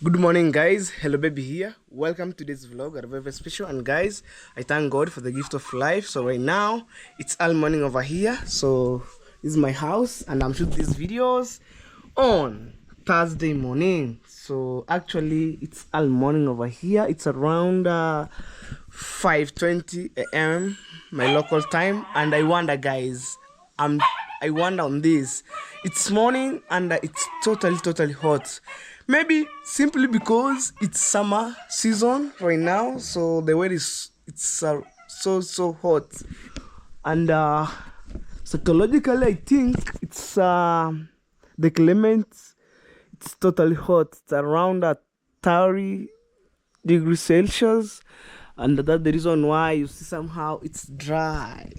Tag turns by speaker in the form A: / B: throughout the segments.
A: Good morning, guys. Hello baby here. Welcome to this vlog. A very special, and guys, I thank God for the gift of life. So right now it's all morning over here. So this is my house and I'm shooting these videos on Thursday morning. So actually it's all morning over here. It's around 5:20 a.m. my local time, and I wonder, guys, I wonder on this. It's morning and it's totally hot. Maybe simply because it's summer season right now, so the weather is so hot, and psychologically I think it's the climate. It's totally hot. It's around 30 degrees Celsius, and that's the reason why you see somehow it's dry.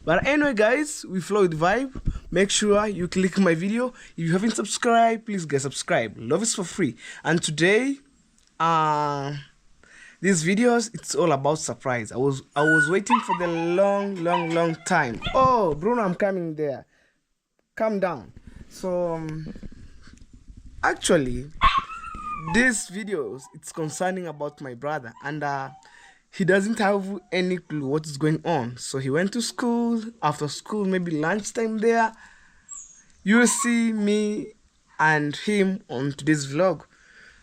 A: But anyway, guys, we flow with vibe. Make sure you click my video. If you haven't subscribed, please get subscribed. Love is for free. And today, these videos, it's all about surprise. I was waiting for the long time. Oh, Bruno, I'm coming there. Calm down. So actually, these videos, it's concerning about my brother, and he doesn't have any clue what is going on. So he went to school. After school, maybe lunchtime there, you will see me and him on today's vlog.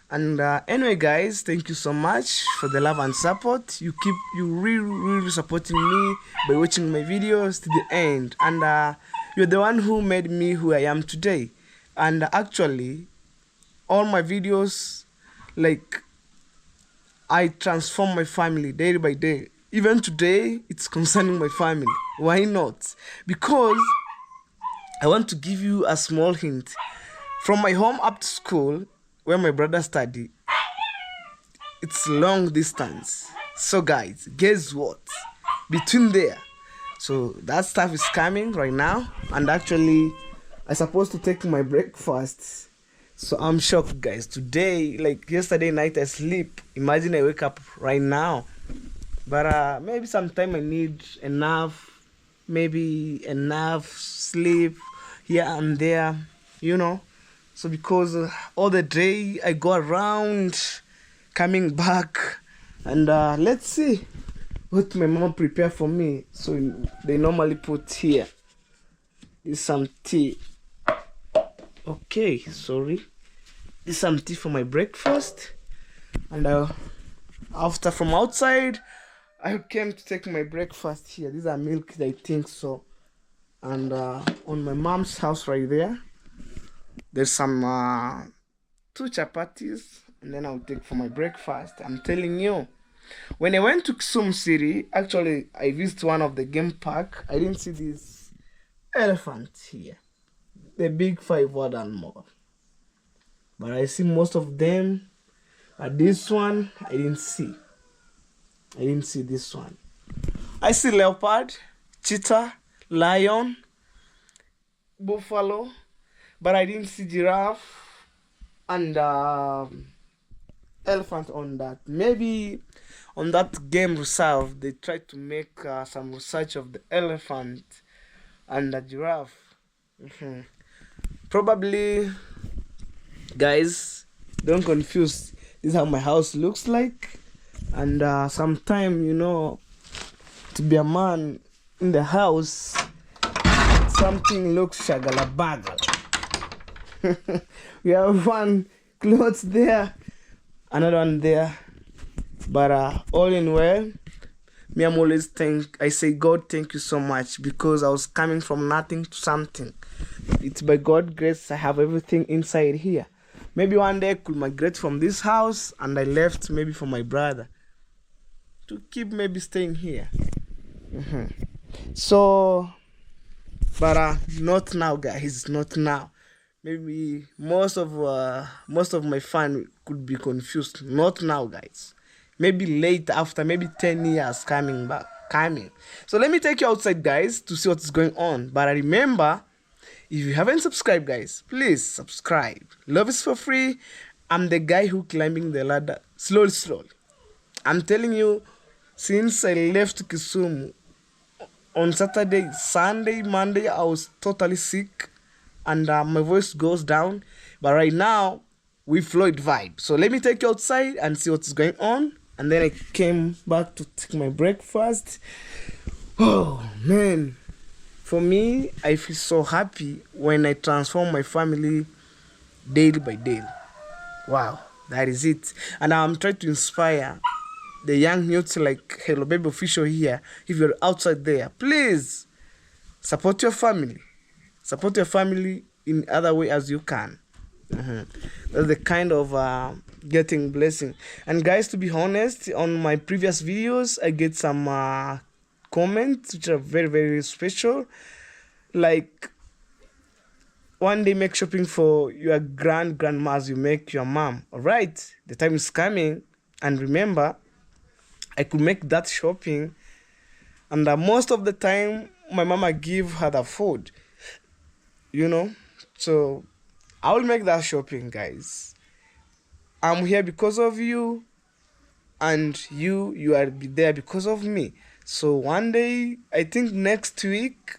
A: And anyway, guys, thank you so much for the love and support. You really supporting me by watching my videos to the end, and you're the one who made me who I am today. And actually, all my videos, like, I transform my family day by day. Even today, it's concerning my family. Why not? Because I want to give you a small hint. From my home up to school, where my brother study, it's long distance. So guys, guess what? Between there. So that stuff is coming right now. And actually, I supposed to take my breakfast. So I'm shocked, guys. Today, like yesterday night, I sleep. Imagine I wake up right now. But maybe sometime I need maybe enough sleep here and there, you know. So because all the day I go around, coming back, and let's see what my mom prepare for me. So they normally put here is some tea. Okay, sorry. This is some tea for my breakfast, and after from outside, I came to take my breakfast here. These are milk, I think so. And on my mom's house right there, there's some 2 chapatis, and then I'll take for my breakfast. I'm telling you, when I went to Kisumu City, actually I visited one of the game park. I didn't see this elephant here, the big 5 and more. But I see most of them. This one, I didn't see. I didn't see this one. I see leopard, cheetah, lion, buffalo, but I didn't see giraffe and elephant on that. Maybe on that game reserve, they tried to make some research of the elephant and the giraffe. Probably, guys, don't confuse. This is how my house looks like, and sometime, you know, to be a man in the house, something looks shagala-bagala. We have one clothes there, another one there, but all in well, me, I'm always I say, God, thank you so much, because I was coming from nothing to something. It's by God's grace I have everything inside here. Maybe one day I could migrate from this house, and I left maybe for my brother to keep maybe staying here. So, but not now, guys, not now. Maybe most of my fan could be confused. Not now, guys. Maybe late, after maybe 10 years coming. So let me take you outside, guys, to see what's going on. But remember, if you haven't subscribed, guys, please subscribe. Love is for free. I'm the guy who climbing the ladder slowly. I'm telling you, since I left Kisumu on Saturday, Sunday, Monday, I was totally sick and my voice goes down. But right now, we Floyd vibe. So let me take you outside and see what's going on. And then I came back to take my breakfast. Oh man, for me, I feel so happy when I transform my family daily by daily. Wow, that is it. And I'm trying to inspire the young youths like Hello Baby Official here. If you're outside there, please support your family. Support your family in other way as you can. That's the kind of getting blessing. And guys, to be honest, on my previous videos, I get some comments which are very, very special. Like, one day make shopping for your grandmas you make your mom. All right, the time is coming. And remember, I could make that shopping. And most of the time, my mama give her the food. So I will make that shopping, guys. I'm here because of you, and you are be there because of me. So one day, I think next week,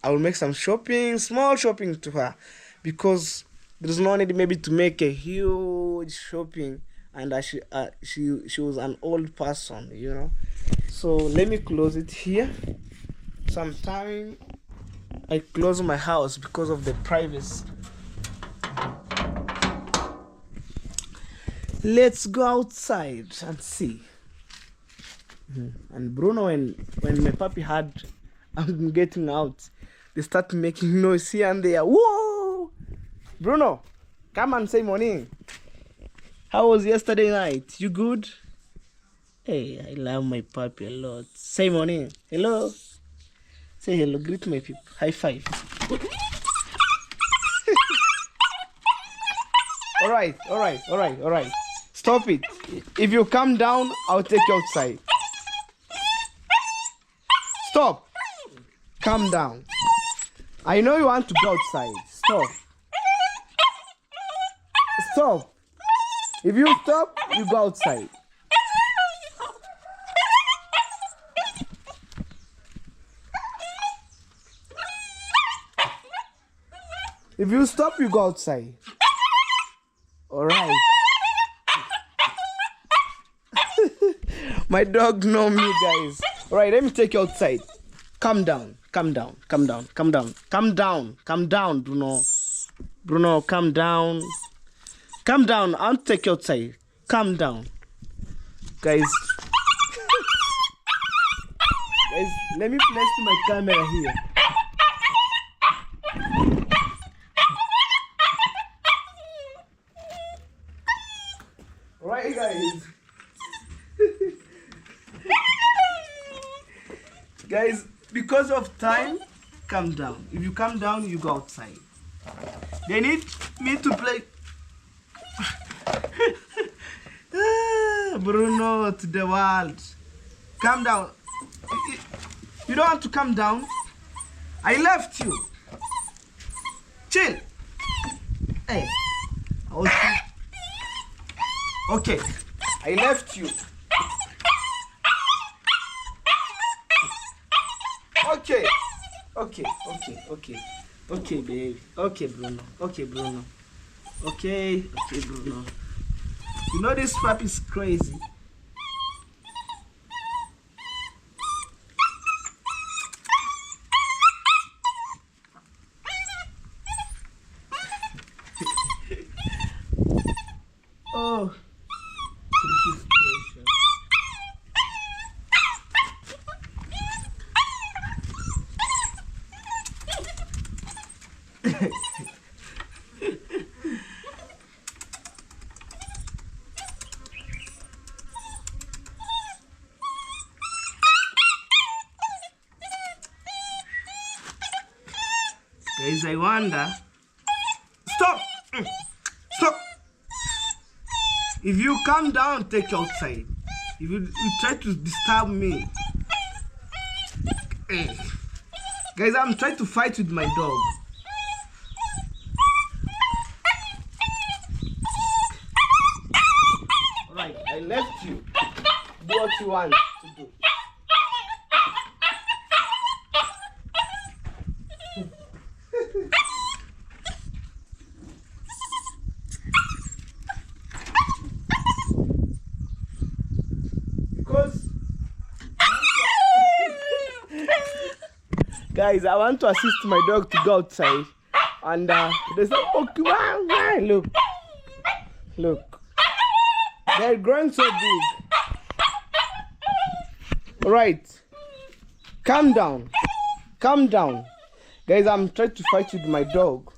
A: I will make some shopping, small shopping to her, because there's no need maybe to make a huge shopping, and she was an old person. So let me close it here. Sometime I close my house because of the privacy. Let's go outside and see. And Bruno, when my puppy heard I'm getting out, they start making noise here and there. Whoa! Bruno, come and say morning. How was yesterday night? You good? Hey, I love my puppy a lot. Say morning. Hello. Say hello. Greet my people. High five. All right. Stop it. If you come down, I'll take you outside. Stop. Calm down. I know you want to go outside. Stop. If you stop, you go outside. If you stop, you go outside. All right. My dog know me, guys. All right, let me take you outside. Calm down, Bruno. Bruno, calm down. I'll take you outside. Calm down. Guys, let me place my camera here. Right, guys. Guys, because of time, calm down. If you calm down, you go outside. They need me to play. Bruno to the world. Calm down. You don't have to calm down. I left you. Chill. Hey. Okay. I left you. Okay, baby. Okay, Bruno. Okay, Bruno. You know this puppy is crazy. Oh. Guys, I wonder. Stop! If you come down, take you outside. If you try to disturb me. Guys, I'm trying to fight with my dog. Alright, I left you. Do what you want to do. Guys, I want to assist my dog to go outside. And they say, okay, why? Look. They're growing so big. Alright. Calm down. Guys, I'm trying to fight with my dog.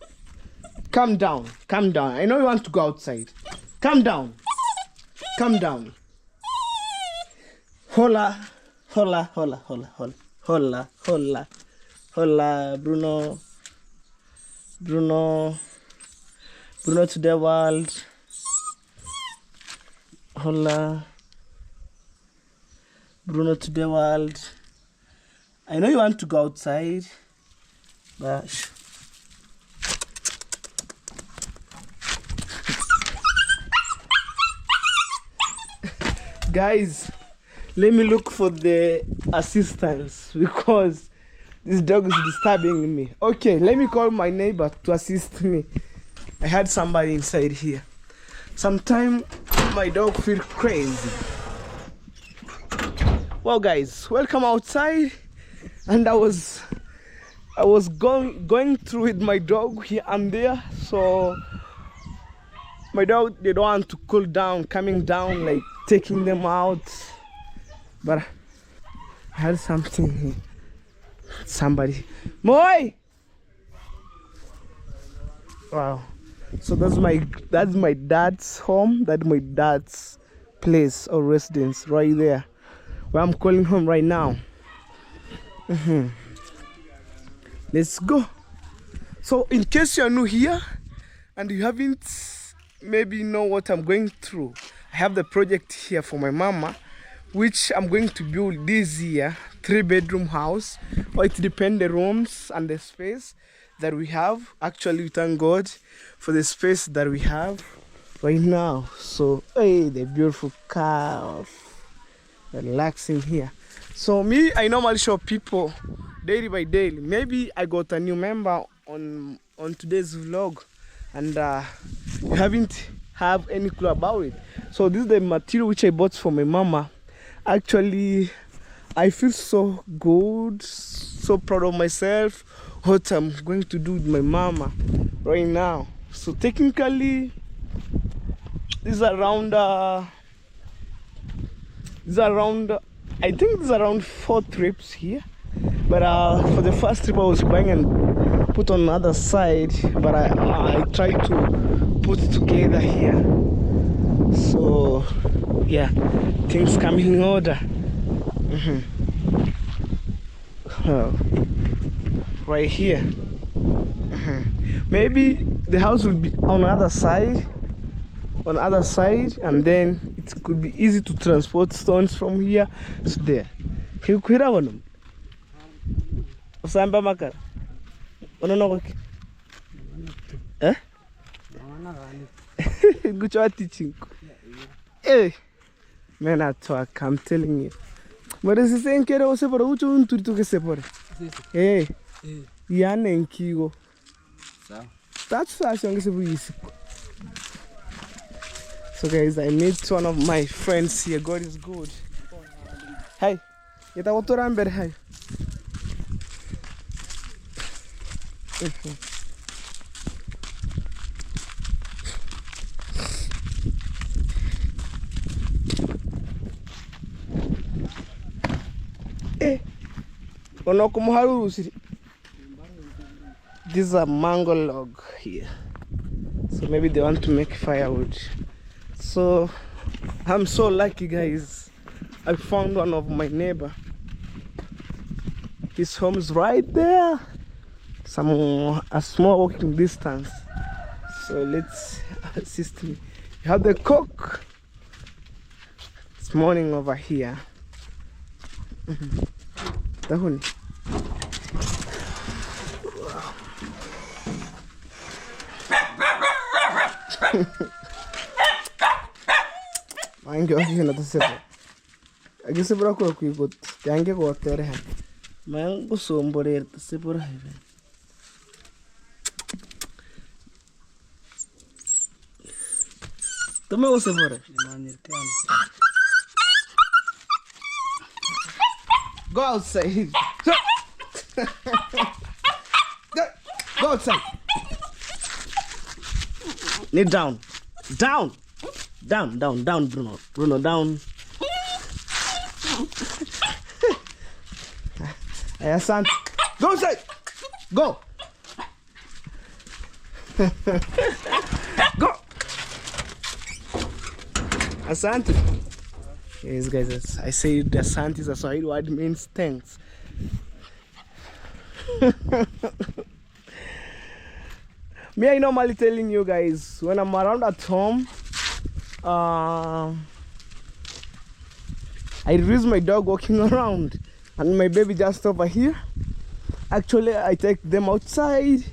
A: Calm down. I know you want to go outside. Calm down. Hola, Bruno to the world. Hola, Bruno to the world. I know you want to go outside, but guys, let me look for the assistance because this dog is disturbing me. Okay, let me call my neighbor to assist me. I had somebody inside here. Sometimes my dog feels crazy. Well, guys, welcome outside. And I was going through with my dog here and there. So my dog, they don't want to cool down, coming down, like taking them out. But I had something here. Somebody. Moi! Wow. So that's my dad's home. That's my dad's place or residence right there. Where I'm calling home right now. Let's go. So in case you're new here and you haven't maybe know what I'm going through, I have the project here for my mama, which I'm going to build this year, 3-bedroom house. Or it depends the rooms and the space that we have. Actually, we thank God for the space that we have right now. So, hey, the beautiful cow, relaxing here. So me, I normally show people daily by daily. Maybe I got a new member on today's vlog, and you haven't have any clue about it. So this is the material which I bought for my mama. Actually, I feel so good, so proud of myself, what I'm going to do with my mama right now. So technically, this is around I think it's around 4 trips here. But for the first trip I was going and put on the other side, but I tried to put it together here. So yeah, things come in order. Right here. Maybe the house will be on the other side, and then it could be easy to transport stones from here to there. Usamba makara. Ononoke. Eh? Good job teaching. Hey, man, I'm telling you. But this is saying kero separa uchu untu ke separa. Hey, yane nkigo. That's fashion ke sebu. So guys, I met one of my friends here. God is good. Hey, yeta otoramber hey. This is a mango log here, so maybe they want to make firewood. So I'm so lucky, guys. I found one of my neighbor. His home is right there, a small walking distance. So let's assist me. You have the cook. It's morning over here. Dahuni. Mangi wahi na tasebo. Agisebra ko kuigot. Yange ko tere hai. Mang busombore tasebo hai. Tome usebore. Go outside. Go outside. Kneel down. Down. Down, down, down, Bruno. Bruno, down. Hey, Asante. Go outside. Go. Go. Asante. Yes, guys, I say the Asante is a Swahili word, means thanks. Me, I normally telling you guys when I'm around at home, I release my dog walking around and my baby just over here. Actually, I take them outside.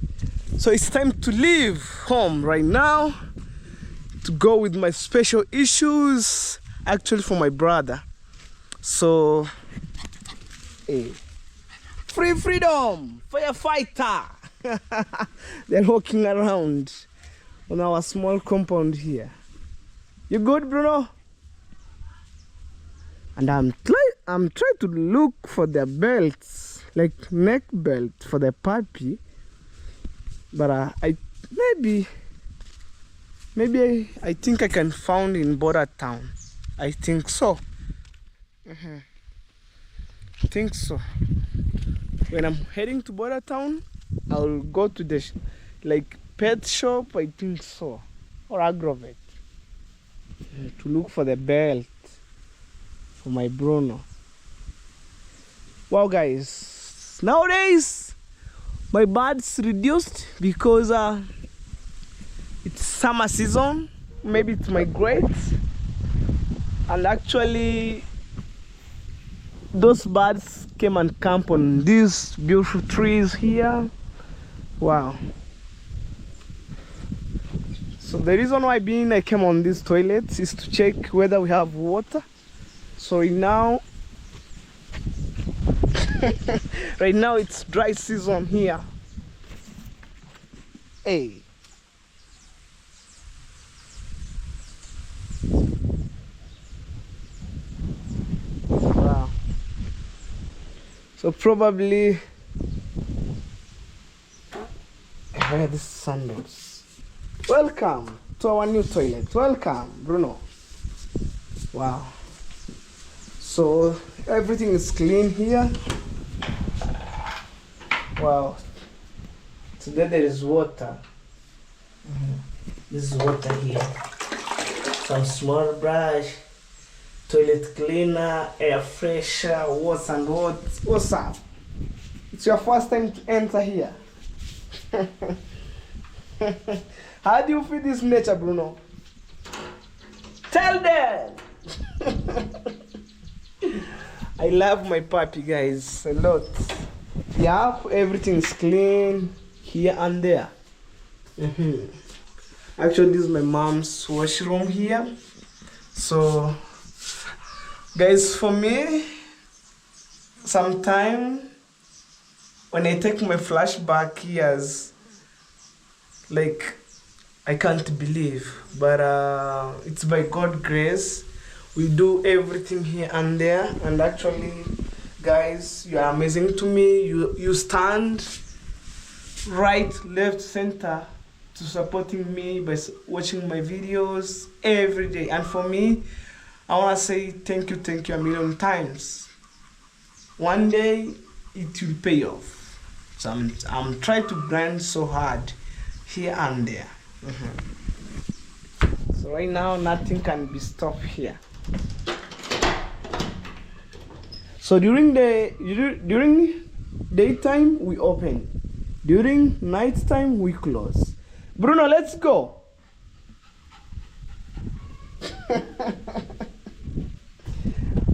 A: So it's time to leave home right now to go with my special issues, actually for my brother. So, hey, free freedom, firefighter. They're walking around on our small compound here. You good, Bruno? And I'm trying to look for their belts, like neck belt for the puppy. But I think I can found in Border Town. I think so. I think so. When I'm heading to Border Town, I'll go to the pet shop. I think so, or Agrovet, to look for the belt for my Bruno. Wow, guys, nowadays my birds reduced because it's summer season. Maybe it's my grades, and actually those birds came and camp on these beautiful trees here. Wow. So the reason why I came on these toilets is to check whether we have water. So right now right now it's dry season here. Hey. Wow. So probably where are these sandals? Welcome to our new toilet. Welcome, Bruno. Wow. So everything is clean here. Wow. Today there is water. This is water here. Some small brush, toilet cleaner, air freshener, what's and what. What's up? It's your first time to enter here. How do you feel this nature, Bruno? Tell them! I love my puppy, guys, a lot. Yeah, everything is clean here and there. Actually, this is my mom's washroom here. So, guys, for me, sometime when I take my flashback years, like, I can't believe, but it's by God's grace. We do everything here and there, and actually, guys, you are amazing to me. You stand right, left, center to supporting me by watching my videos every day. And for me, I want to say thank you a million times. One day it will pay off. So I'm trying to grind so hard here and there. So right now nothing can be stopped here. So during daytime we open, during night time we close. Bruno, let's go.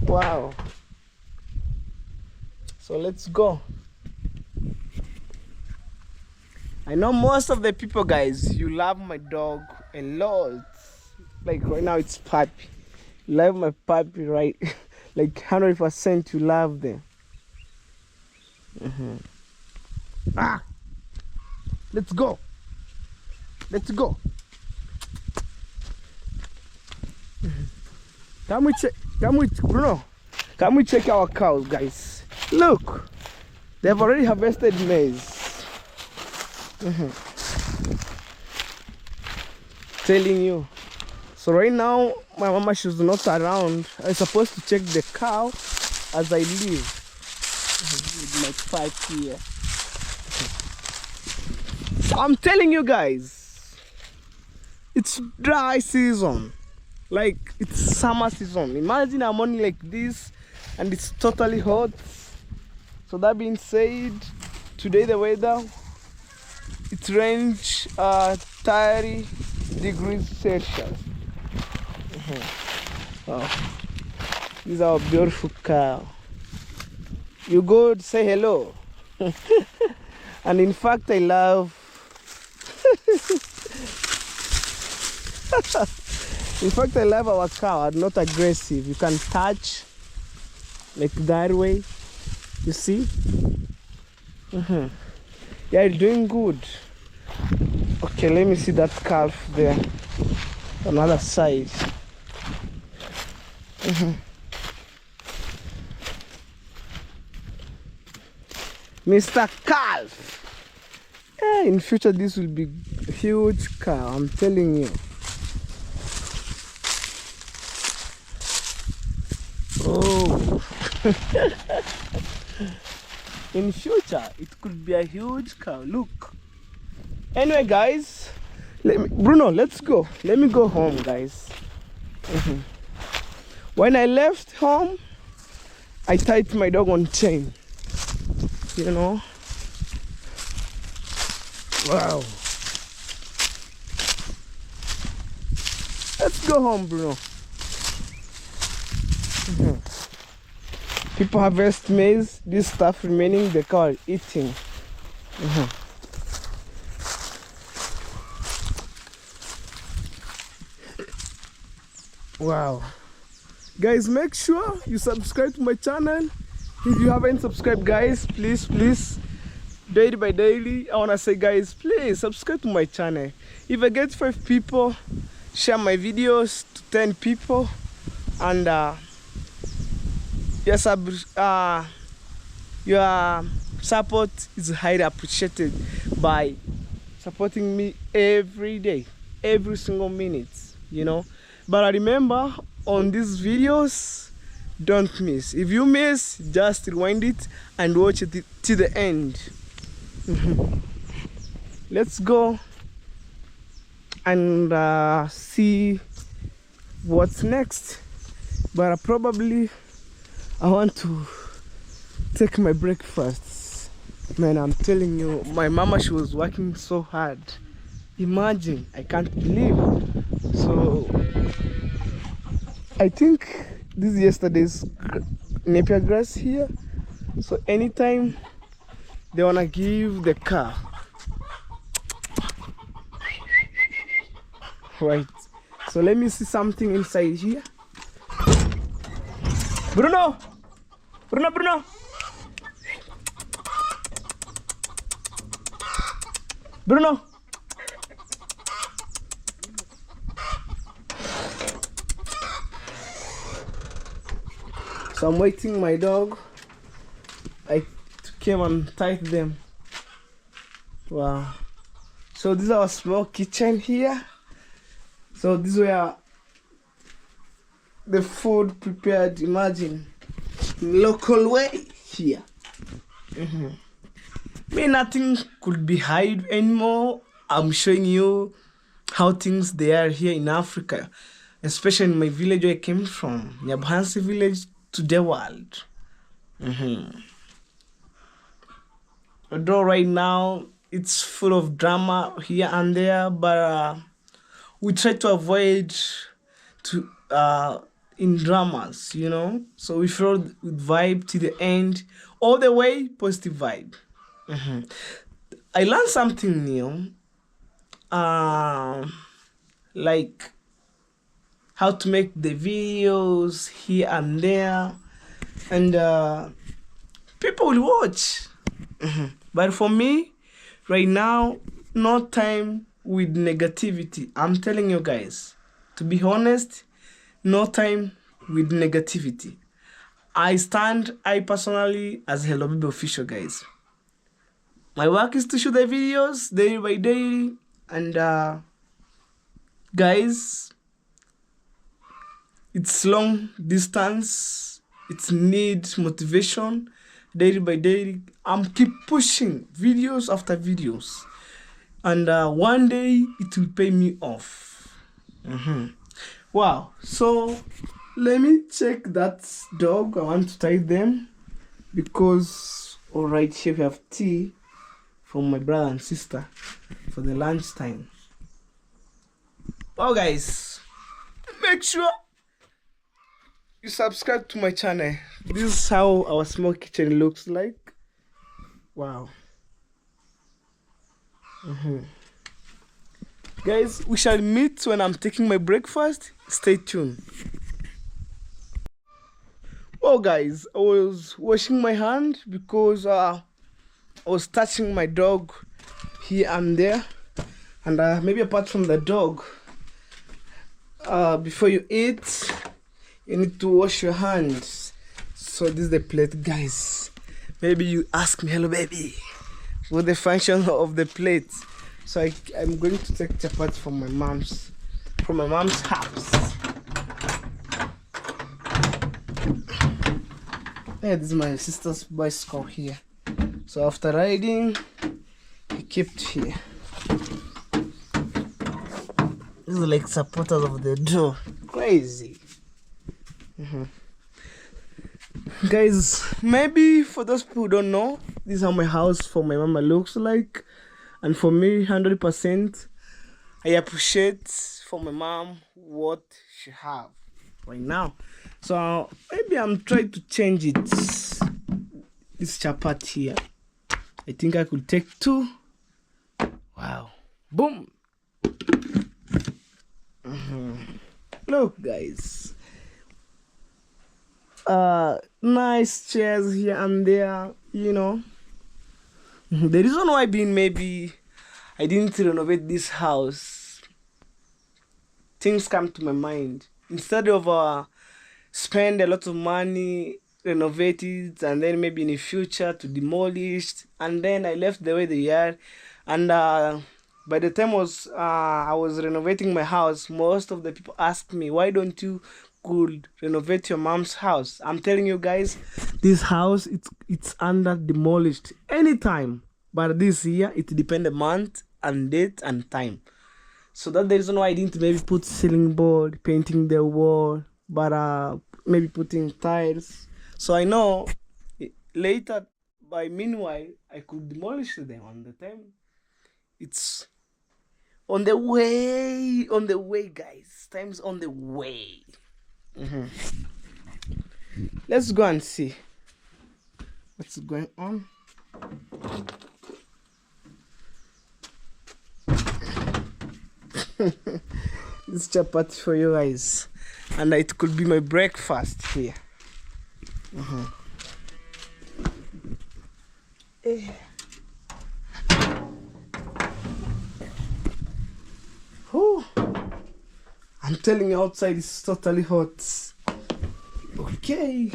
A: Wow. So let's go. I know most of the people, guys, you love my dog a lot. Like right now it's puppy. You love my puppy, right? Like 100% you love them. Let's go. Let's go. Come we check, Bruno. Come we check our cows, guys. Look. They have already harvested maize. Telling you. So right now, my mama, she's not around. I'm supposed to check the cow as I leave. With my pipe here. So I'm telling you guys, it's dry season. Like, it's summer season. Imagine a morning like this and it's totally hot. So that being said, today the weather, it range 30 degrees Celsius. Oh, this is our beautiful cow. You go to say hello. And in fact, I love in fact, I love our cow. I'm not aggressive. You can touch like that way. You see? Yeah, you're doing good. Okay, let me see that calf there on the other side. Mr. Calf. Yeah, in future this will be a huge cow, I'm telling you. Oh. In future it could be a huge cow. Look. Anyway guys, Bruno, let's go. Let me go home, guys. When I left home, I tied my dog on chain. You know. Wow. Let's go home, Bruno. People harvest maize. This stuff remaining, the cow are eating. Wow. Guys, make sure you subscribe to my channel. If you haven't subscribed, guys, please, daily by daily, I want to say, guys, please subscribe to my channel. If I get 5 people, share my videos to 10 people, and your support is highly appreciated by supporting me every day, every single minute, you know. But remember, on these videos, don't miss. If you miss, just rewind it and watch it to the end. Let's go and see what's next. But probably I want to take my breakfast. Man, I'm telling you, my mama, she was working so hard. Imagine, I can't believe. So I think this is yesterday's Napier grass here. So anytime they wanna give the car, right? So let me see something inside here. Bruno, Bruno. Bruno. So I'm waiting my dog. I came and tied them. Wow. So this is our small kitchen here. So this is where the food prepared, imagine, local way here. Me, nothing could be hide anymore. I'm showing you how things they are here in Africa, especially in my village where I came from, Nyabuhansi village, to the world. Although right now it's full of drama here and there, but we try to avoid to in dramas, you know. So we feel with vibe to the end, all the way positive vibe. I learned something new, like how to make the videos here and there, and people will watch. But for me, right now, no time with negativity. I'm telling you guys, to be honest, no time with negativity. I personally, as Hello Baby official, guys. My work is to shoot the videos day by day, and guys, it's long distance. It needs motivation day by day. I'm keep pushing videos after videos, and one day it will pay me off. Wow. So let me check that dog. I want to tie them because all right, here we have tea for my brother and sister for the lunchtime. Well, guys, make sure you subscribe to my channel. This is how our small kitchen looks like. Wow. Guys, we shall meet when I'm taking my breakfast. Stay tuned. Well, guys, I was washing my hand because I was touching my dog here and there, and maybe apart from the dog, before you eat, you need to wash your hands. So this is the plate, guys. Maybe you ask me, hello baby, what the function of the plate? So I'm going to take chapati from my mom's house. Yeah, this is my sister's bicycle here. So after riding, he kept here. This is like supporters of the door. Crazy. Guys, maybe for those people who don't know, this is how my house for my mama looks like. And for me, 100%, I appreciate for my mom what she have right now. So maybe I'm trying to change it. This chapati here, I think I could take 2. Wow. Boom. Look, guys. Nice chairs here and there, you know. The reason why being maybe I didn't renovate this house, things come to my mind. Instead of spend a lot of money, renovate it, and then maybe in the future to demolish, and then I left the way they are, and by the time I was renovating my house, most of the people asked me, why don't you could renovate your mom's house? I'm telling you guys, this house it's under demolished anytime, but this year it depends month and date and time. So that's the reason why I didn't maybe put ceiling board, painting the wall, but maybe putting tiles. So I know later, by meanwhile, I could demolish them on the time. It's on the way, guys. Time's on the way. Let's go and see what's going on. This chapati for you guys, and it could be my breakfast here. Oh, I'm telling you, outside is totally hot. Okay.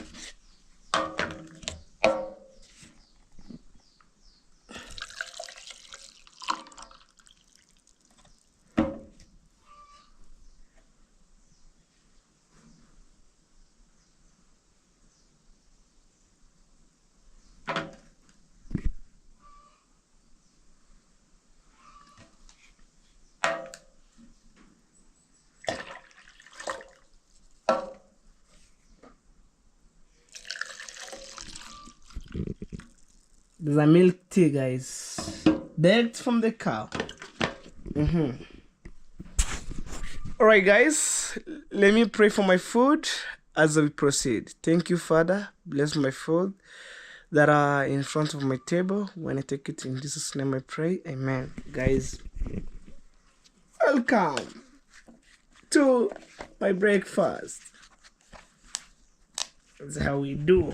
A: There's a milk tea, guys, direct from the cow. Alright, guys, let me pray for my food as we proceed. Thank you, Father. Bless my food that are in front of my table. When I take it in Jesus' name I pray. Amen. Guys, welcome to my breakfast. That's how we do.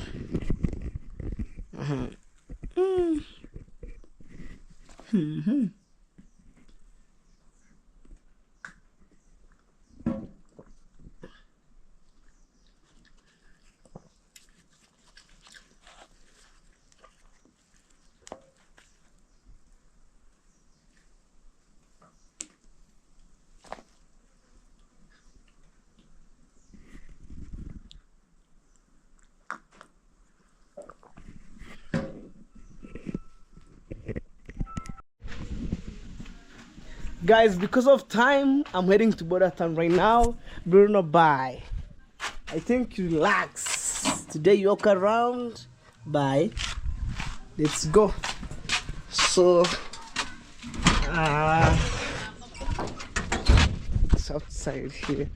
A: Guys, because of time, I'm heading to Border Town right now. Bruno, bye. I think you relax. Today you walk around. Bye. Let's go. So, it's outside here.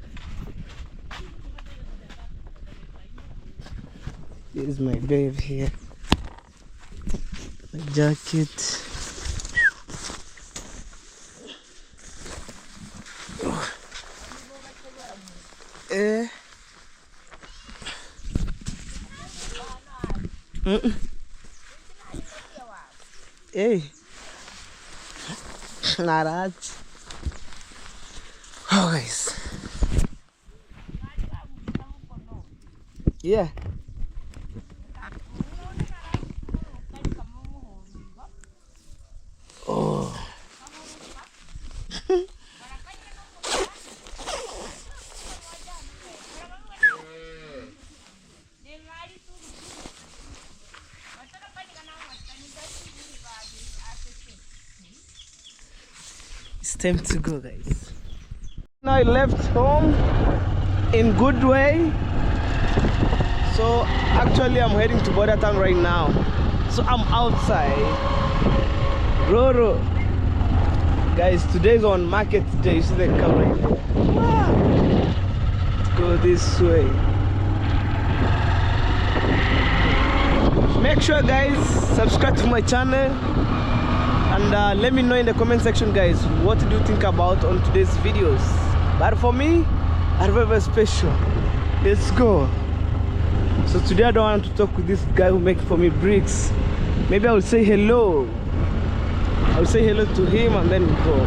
A: Here's my babe here. My jacket. Hey, Naraj. Oh, guys. Yeah. Oh. It's time to go, guys. Now I left home in good way. So actually I'm heading to Border Town right now. So I'm outside. Roro. Guys, today's on market day. You see the car right there. Let's go this way. Make sure, guys, subscribe to my channel. And let me know in the comment section, guys, what do you think about on today's videos. But for me, I have a special. Let's go. So today I don't want to talk with this guy who makes for me bricks. Maybe I will say hello. I will say hello to him and then we go.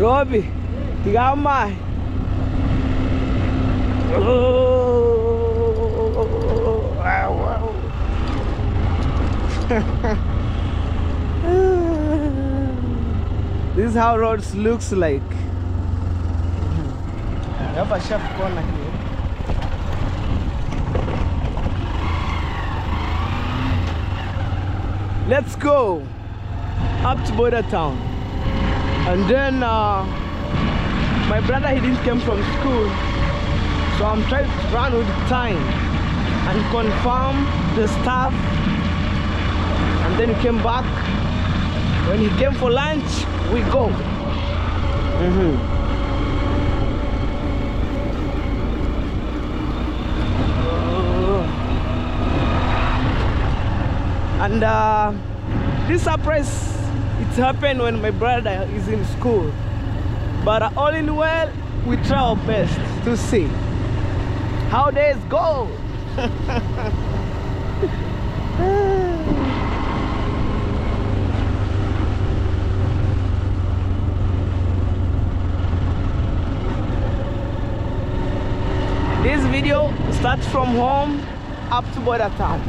A: Robbie, you got my. This is how roads looks like. I have a sharp corner here. Let's go up to Border Town. And then my brother, he didn't come from school, so I'm trying to run with time and confirm the stuff. And then he came back. When he came for lunch, we go. And this surprise, it happened when my brother is in school. But all in well, we try our best to see how days go. This video starts from home up to Border Town.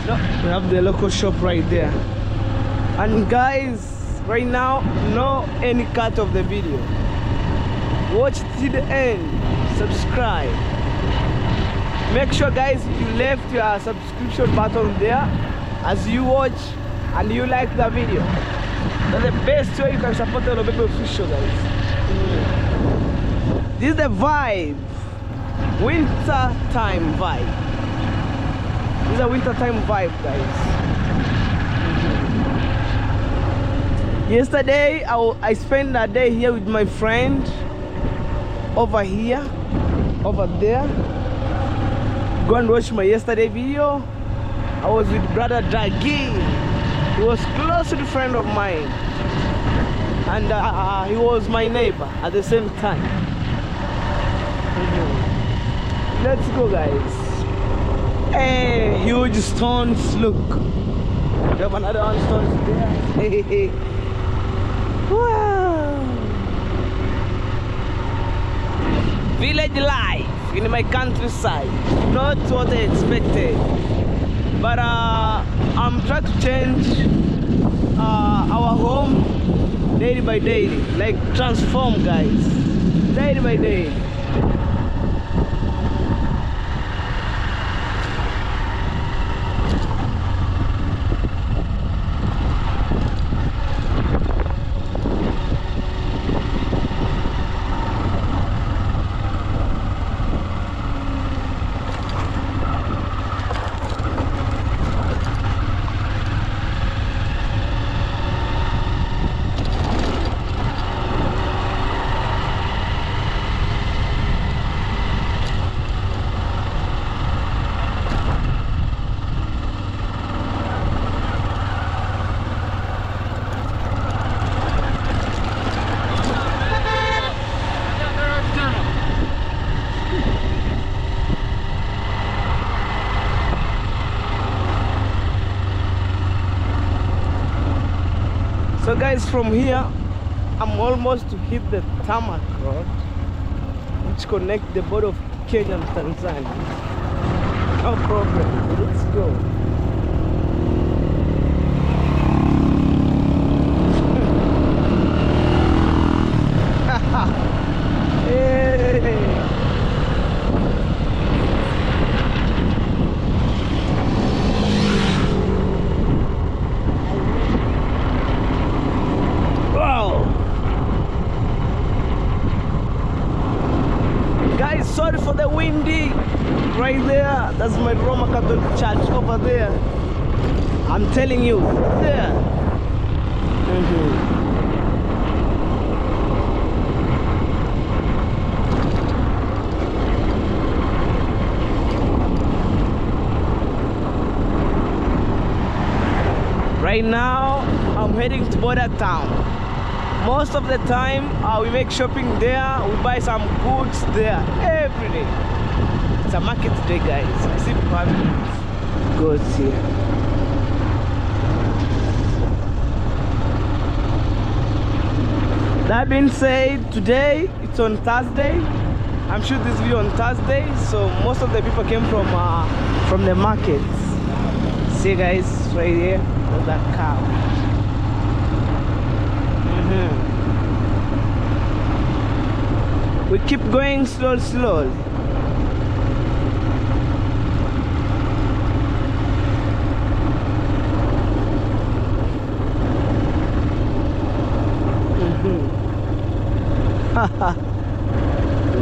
A: No, we have the local shop right there. And guys, right now, no any cut of the video. Watch till the end. Subscribe. Make sure, guys, you left your subscription button there as you watch and you like the video. That's the best way you can support the Lobebe Official, guys. This is the vibe. Winter time vibe. This is a winter time vibe, guys. Yesterday I spent a day here with my friend. Over here, over there. Go and watch my yesterday video. I was with brother Dragi. He was close to a friend of mine. And he was my neighbor at the same time. Let's go, guys. Hey, huge stones, look. We have another one stones there. Hey. Wow. Village life in my countryside. Not what I expected. But I'm trying to change our home day by day. Like transform, guys. Day by day. guys, from here I'm almost to hit the tarmac road which connect the border of Kenya and Tanzania. No problem, let's go. Hey. Guys, sorry for the windy. Right there, that's my Roman Catholic church over there. I'm telling you, there. Right now, I'm heading to Border Town. Most of the time, we make shopping there. We buy some goods there every day. It's a market day, guys. I see people having goods here. That being said, today it's on Thursday. I'm shooting this video on Thursday, so most of the people came from the markets. See, guys, right here, with that cow. We keep going slow.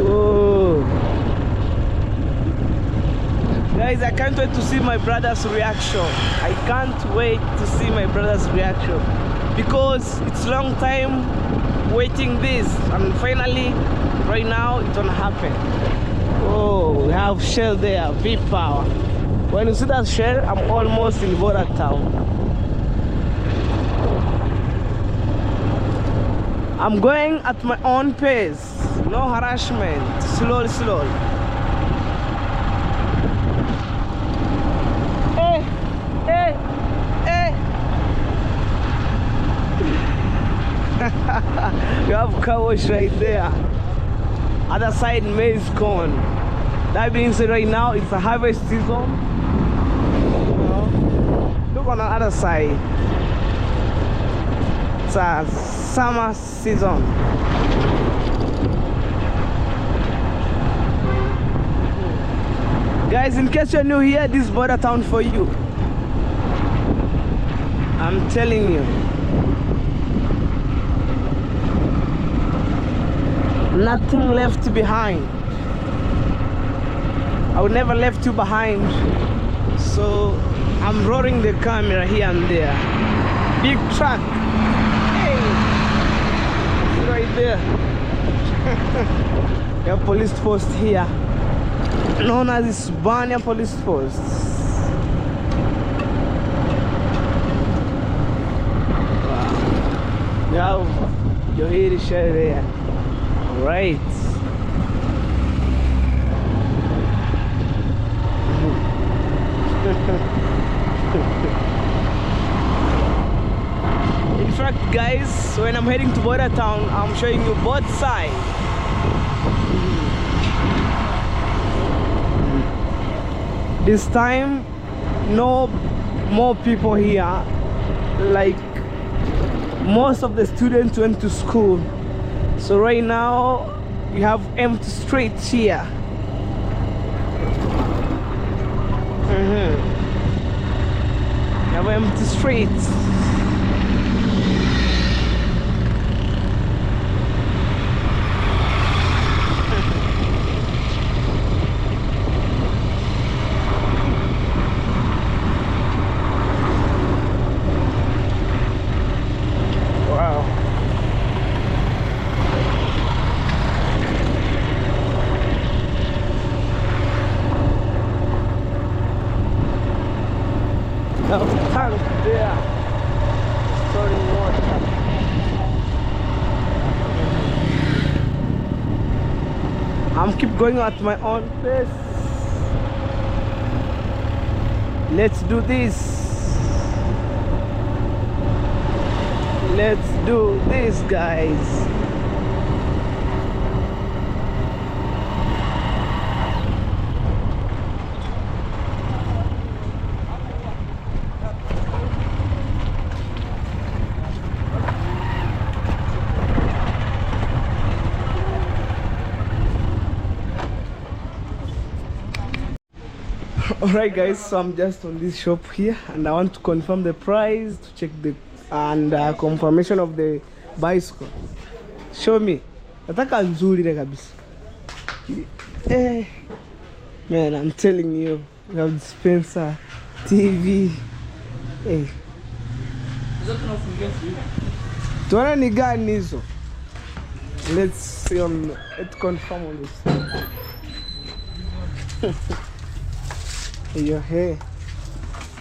A: Oh. Guys, I can't wait to see my brother's reaction. I can't wait to see my brother's reaction because it's long time waiting this, and finally right now it's gonna happen. Oh, we have Shell there, V-Power. When you see that Shell, I'm almost in Border Town. I'm going at my own pace, no harassment, slowly. Hey. You have car wash right there. Other side, maize corn. That being said, right now it's a harvest season. Look on the other side. It's a summer season. Guys, in case you're new here, this is Border Town for you. I'm telling you. Nothing left behind. I would never left you behind. So I'm rolling the camera here and there. Big truck. Hey, right there. We have police post here, known as Hispania Police Post. Wow. You have your head share there. Right. In fact, guys, when I'm heading to Border Town, I'm showing you both sides. This time, no more people here. Like, most of the students went to school. So right now, you have empty streets here. You have empty streets. Tank there, storing water. I'm keep going at my own pace. Let's do this. Let's do this, guys. Alright guys, so I'm just on this shop here and I want to confirm the price, to check the confirmation of the bicycle. Show me. Nataka nzuri ile kabisa. Man, I'm telling you, we have dispenser, TV. Tuona ni gani hizo? Let's see on, let's confirm on this. Hiyo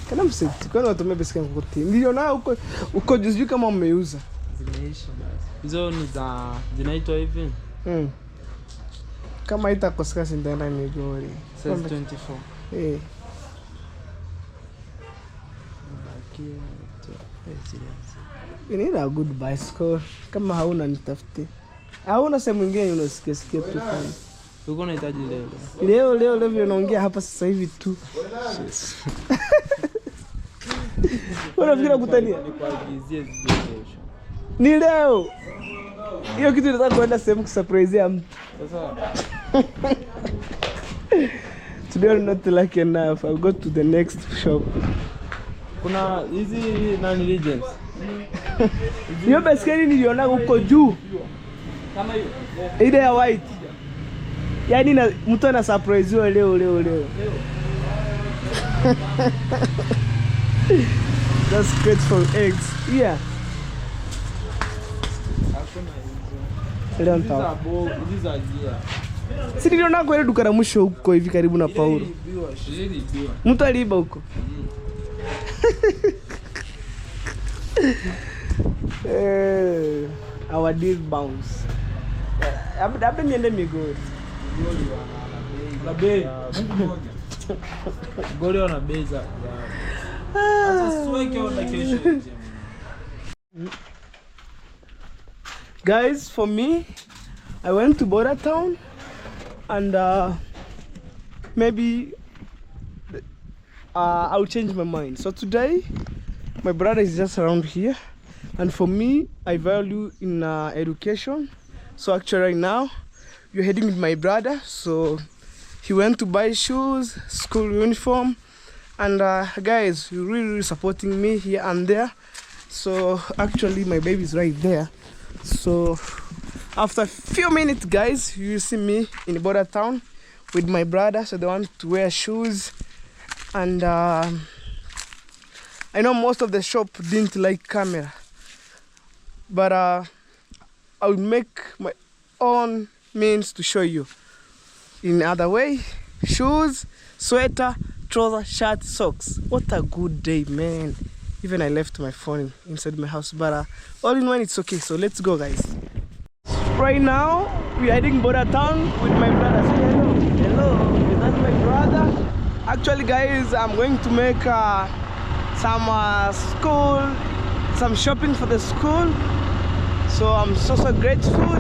A: kana mseti kwani watu mebesika ngoti ndio na uko juzi kama umeuza zimeisha basi hizo ni za zinaitwa hivi kama itakoska sindana ni gori size 24 you need a good bicycle. Kama hauna nitafute, hauna sehemu nyingine unasikia sikia tu fani. Uko unahitaji leo vile unaongea hapa sasa hivi tu. Unafikiri kutania? Nikuagizie kesho. Ni leo. Hiyo kitu nataka kwenda sehemu kusurprise mtu. Sasa. Today I'm not lucky enough. I'll go to the next shop. Kuna hizi nani legends. Hiyo baiskeli niliona huko juu. Kama hiyo. Ile ya white. Yaani na mtu ana surprise leo. That's great for eggs. Yeah. Leo nita. Si niliona kwa ile duka la mwisho huko hivi karibu na Paulo. Mtu aliiba huko. Our deal bounce. Abda niende Migori. Goli wana beza. Guys, for me, I went to Border Town and maybe I'll change my mind. So today, my brother is just around here, and for me, I value in education. So actually right now, we're heading with my brother. So he went to buy shoes, school uniform, and guys, you're really supporting me here and there. So actually my baby is right there. So after a few minutes, guys, you will see me in Border Town with my brother. So they want to wear shoes, and I know most of the shop didn't like camera, but I will make my own means to show you in other way. Shoes, sweater, trouser, shirt, socks. What a good day, man. Even I left my phone inside my house, but all in one it's okay. So let's go, guys. Right now we're heading Border Town with my brother. Say hello. That's my brother. Actually, guys, I'm going to make some shopping for the school. So I'm so grateful.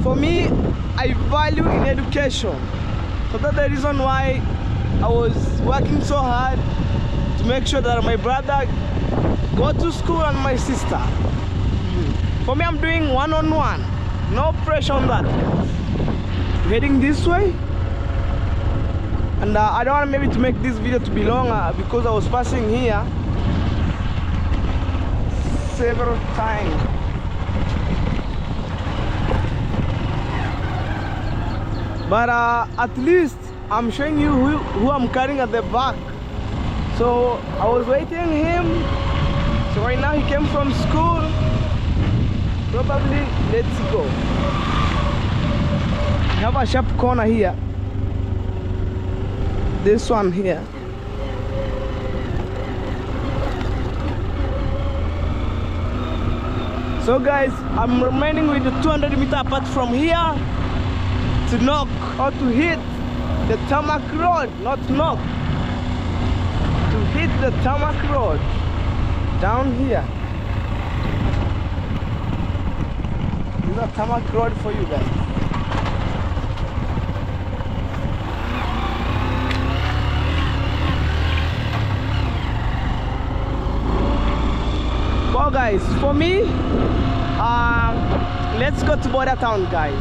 A: For me, I value in education. So that's the reason why I was working so hard to make sure that my brother go to school and my sister. For me, I'm doing one-on-one. No pressure on that. Heading this way. And I don't want maybe to make this video to be longer because I was passing here several times. But at least I'm showing you who I'm carrying at the back. So I was waiting him. So right now he came from school. Probably let's go. We have a sharp corner here. This one here. So guys, I'm remaining with the 200 meter apart from here to knock or to hit the tarmac road, not knock, to hit the tarmac road down here. a tarmac road for you guys. Well guys, for me, let's go to Border Town guys.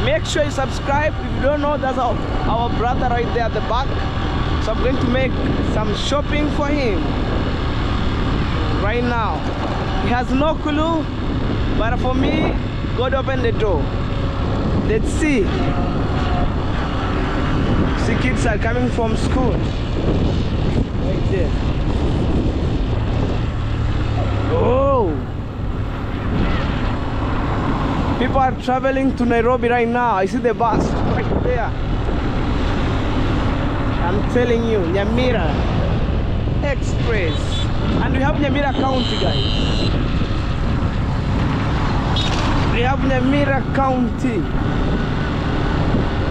A: Make sure you subscribe. If you don't know, that's our brother right there at the back. So I'm going to make some shopping for him right now. He has no clue, but for me, God opened the door. Let's see. See, kids are coming from school. Right there. Oh! People are traveling to Nairobi right now. I see the bus right there. I'm telling you, Nyamira Express. And we have Nyamira County, guys. We have Nyamira County.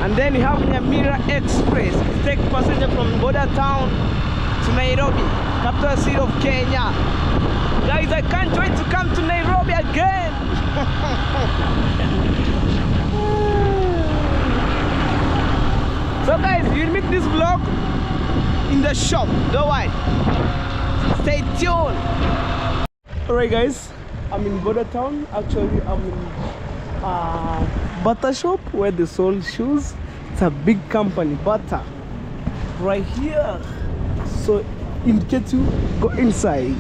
A: And then we have Nyamira Express. Take passenger from Border Town to Nairobi, capital city of Kenya. Guys, I can't wait to come to Nairobi again. So guys, you'll meet this vlog in the shop. Don't worry. Stay tuned. Alright guys, I'm in Border Town. Actually, I'm in Bata shop where they sold shoes. It's a big company, Bata. Right here. So indicate you go inside.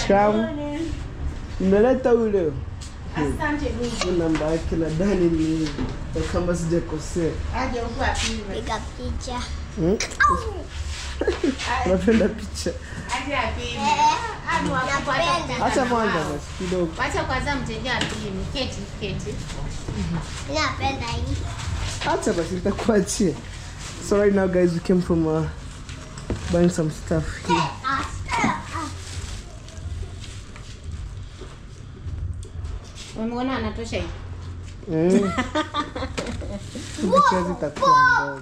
A: Sham. Nimeleta ule.
B: Asante Mungu.
A: Namba yake nadhani ni kama sijakosea.
B: Aje huko apime.
C: Piga picha.
A: Napenda picha.
B: Aje apime. Hadi wakapata.
A: Acha kwanza basi kidogo.
B: Acha kwanza mteja apime. Keti.
C: Napenda hii.
A: Acha basi nitakuachia. So right now guys, we came from buying some stuff here.
B: Umeona anatosha hivi?
A: Picha zitakuwa ndogo.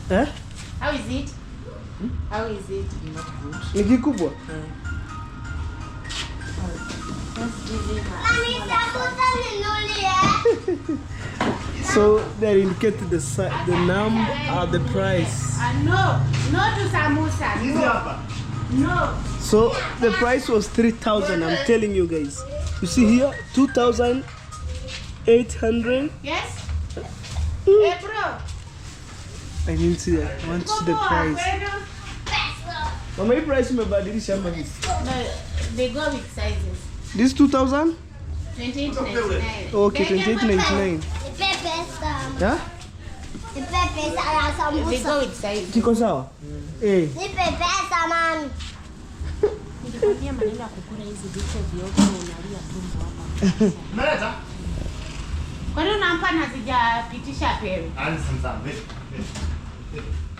A: Eh?
B: How is it? How is it?
A: Ni kikubwa? So they indicated the number, the price.
B: No to samosa. No.
A: So the price was 3,000. I'm telling you guys. You see here, 2,800.
B: Yes? Hey bro.
A: I didn't see that. I want to see the price. Mama, hii price umebadilisha ama hivi?
B: No, they go with sizes.
A: This 2,000?
B: 28.99.
A: Okay, 28.99. Yeah?
B: They go with sizes.
A: Kiko sawa? Eh.
C: Nipe pesa mami.
B: Nikikwambia maneno ya kukula hizi vitu vyote unalia tumbo hapa.
D: Mleta?
B: Kwani unampa na sijapitisha pewe?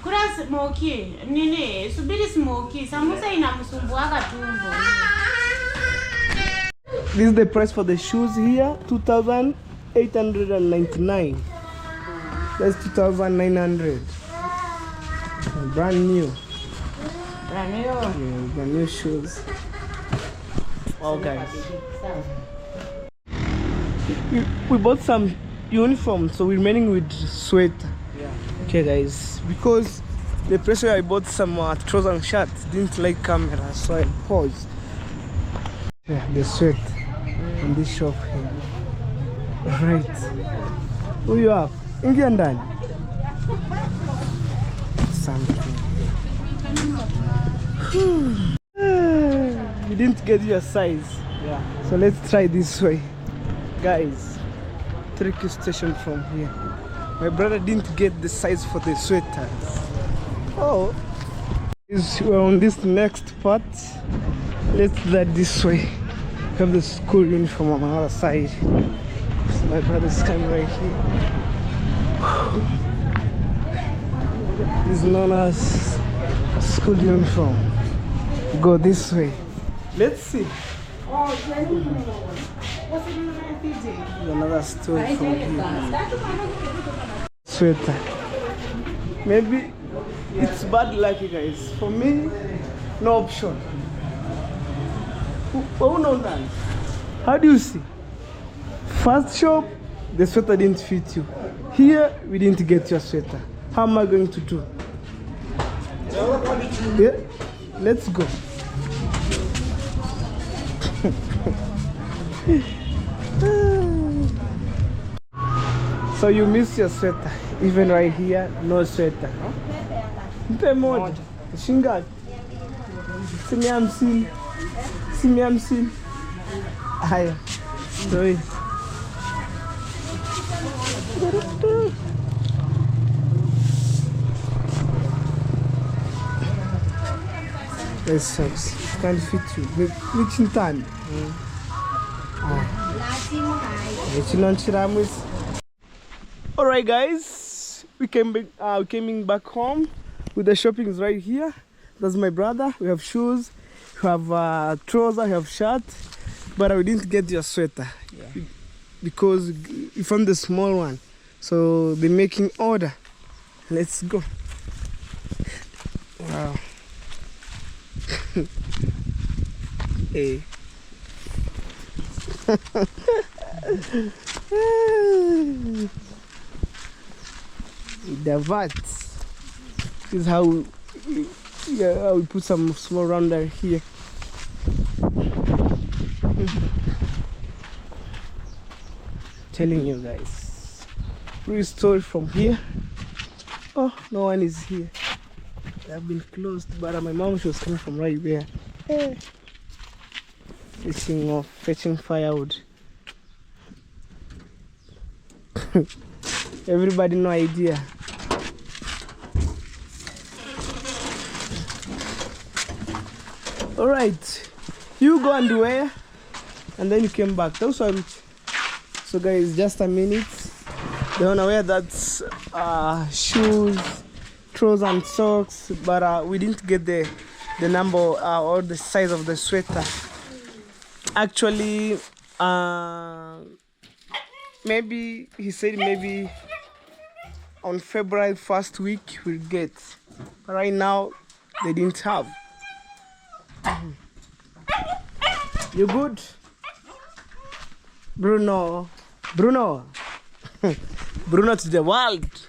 B: Kula smoky. Nini? Subiri smoky. Samosa inamsumbuaga tumbo.
A: This is the price for the shoes here, 2,899. That's 2,900. Brand new. Yeah, brand new shoes. Wow, guys. We bought some uniforms, so we're remaining with sweater. Okay, guys, because the place where I bought some trousers and shirts didn't like camera, so I paused. Yeah, the sweat in this shop here. Right. Who you have? Ingia ndani. Something. You didn't get your size. Yeah. So let's try this way. Guys, tricky station from here. My brother didn't get the size for the sweaters. Oh. We're on this next part. Let's do that this way. We have the school uniform on the other side. So my brother's coming right here. This is known as school uniform. Go this way. Let's see. Another store from here. Sweater. Maybe it's bad luck, guys. For me, no option. Oh no, man. How do you see? First shop, the sweater didn't fit you. Here, we didn't get your sweater. How am I going to do? Yeah, let's go. So you miss your sweater. Even right here, no sweater. Mpe moja. Shingapi? Simi hamsini. Simi hamsini. Haya. Sorry. This sucks. Can't fit you. Which in time? Alright guys, we came back home with the shoppings right here. That's my brother. We have shoes, we have trousers, we have shirt, but we didn't get your sweater because we found the small one. So they're making order. Let's go. Wow. Hey. The VAT is how we put some small rounder here. Telling you guys, real story from here. Oh, no one is here. They have been closed, but my mom, she was coming from right there. Hey. Fetching firewood. Everybody no idea. All right, you go and wear, and then you came back. That was so rich. So guys, just a minute. They wanna wear that shoes, trousers and socks, but we didn't get the number or the size of the sweater. Actually, maybe he said maybe on February first week we'll get. But right now they didn't have. You good? Bruno. Bruno to the world.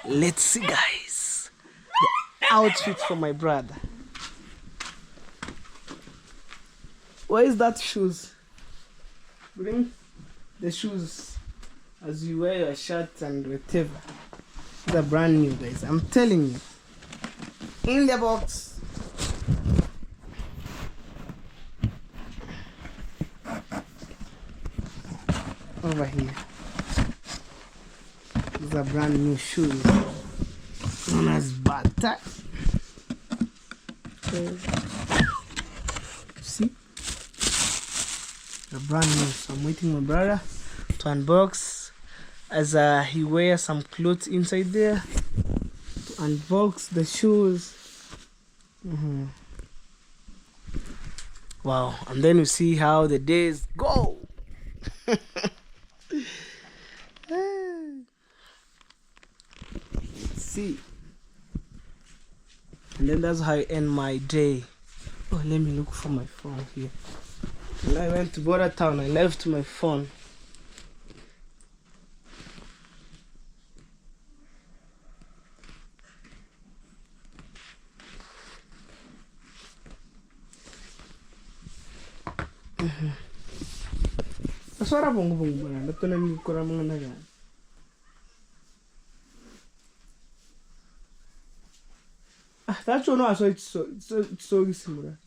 A: Let's see guys, the outfit for my brother. Where is that shoes? Bring the shoes as you wear your shirt and whatever. They're brand new guys, I'm telling you. In the box. Over here. These are brand new shoes. Known as Bata. See? They're brand new. So I'm waiting my brother to unbox as he wears some clothes inside there. To unbox the shoes. Wow, and then we see how the days go. See, and then that's how I end my day. Oh, let me look for my phone here. When I went to Border Town, I left my phone. Suara bongo-bongo bana, betul ni kurang mengenakan. That's no, so it's so similar.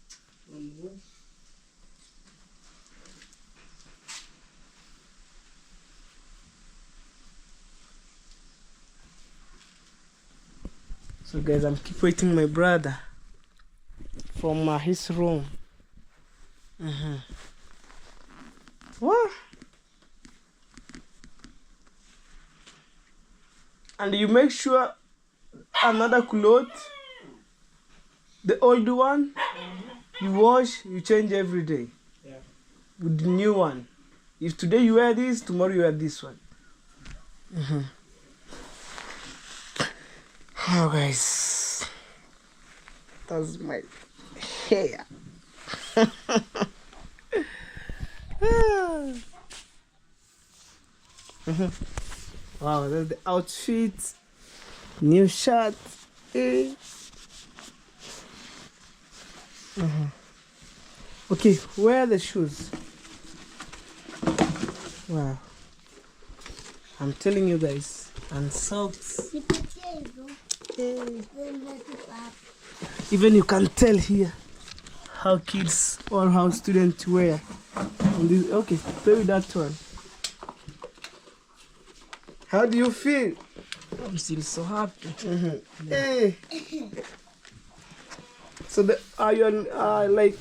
A: So guys, I'm keep waiting my brother from his room. What? And you make sure another cloth, the old one, you wash, you change every day. Yeah. With the new one. If today you wear this, tomorrow you wear this one. Oh, guys, that's my hair. Wow, that's the outfit. New shirt. Okay, where are the shoes? Wow. I'm telling you guys. And socks. Even you can tell here how kids or how students wear. And this, okay, play with that one. How do you feel?
D: I'm still so happy.
A: Hey. So the iron, like,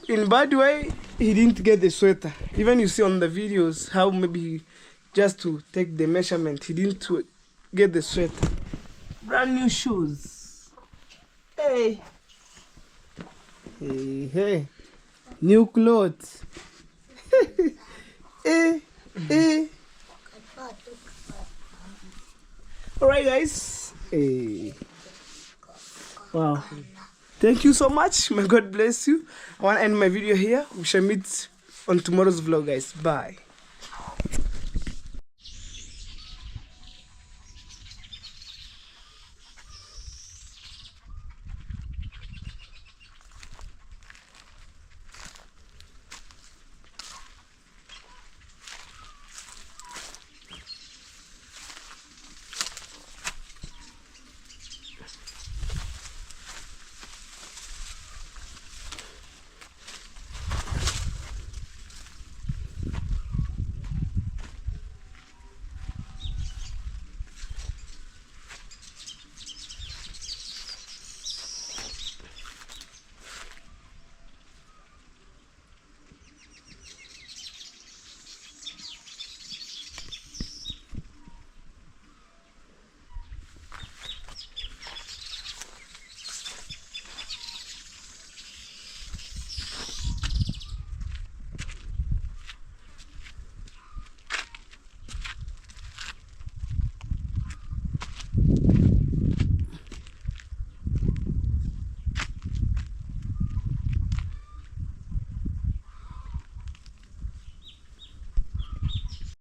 A: in bad way, he didn't get the sweater. Even you see on the videos how maybe just to take the measurement, he didn't get the sweater. Brand new shoes. Hey. Hey, hey. New clothes. Hey, hey. Alright, guys. Hey. Wow. Thank you so much. May God bless you. I want to end my video here. We shall meet on tomorrow's vlog, guys. Bye.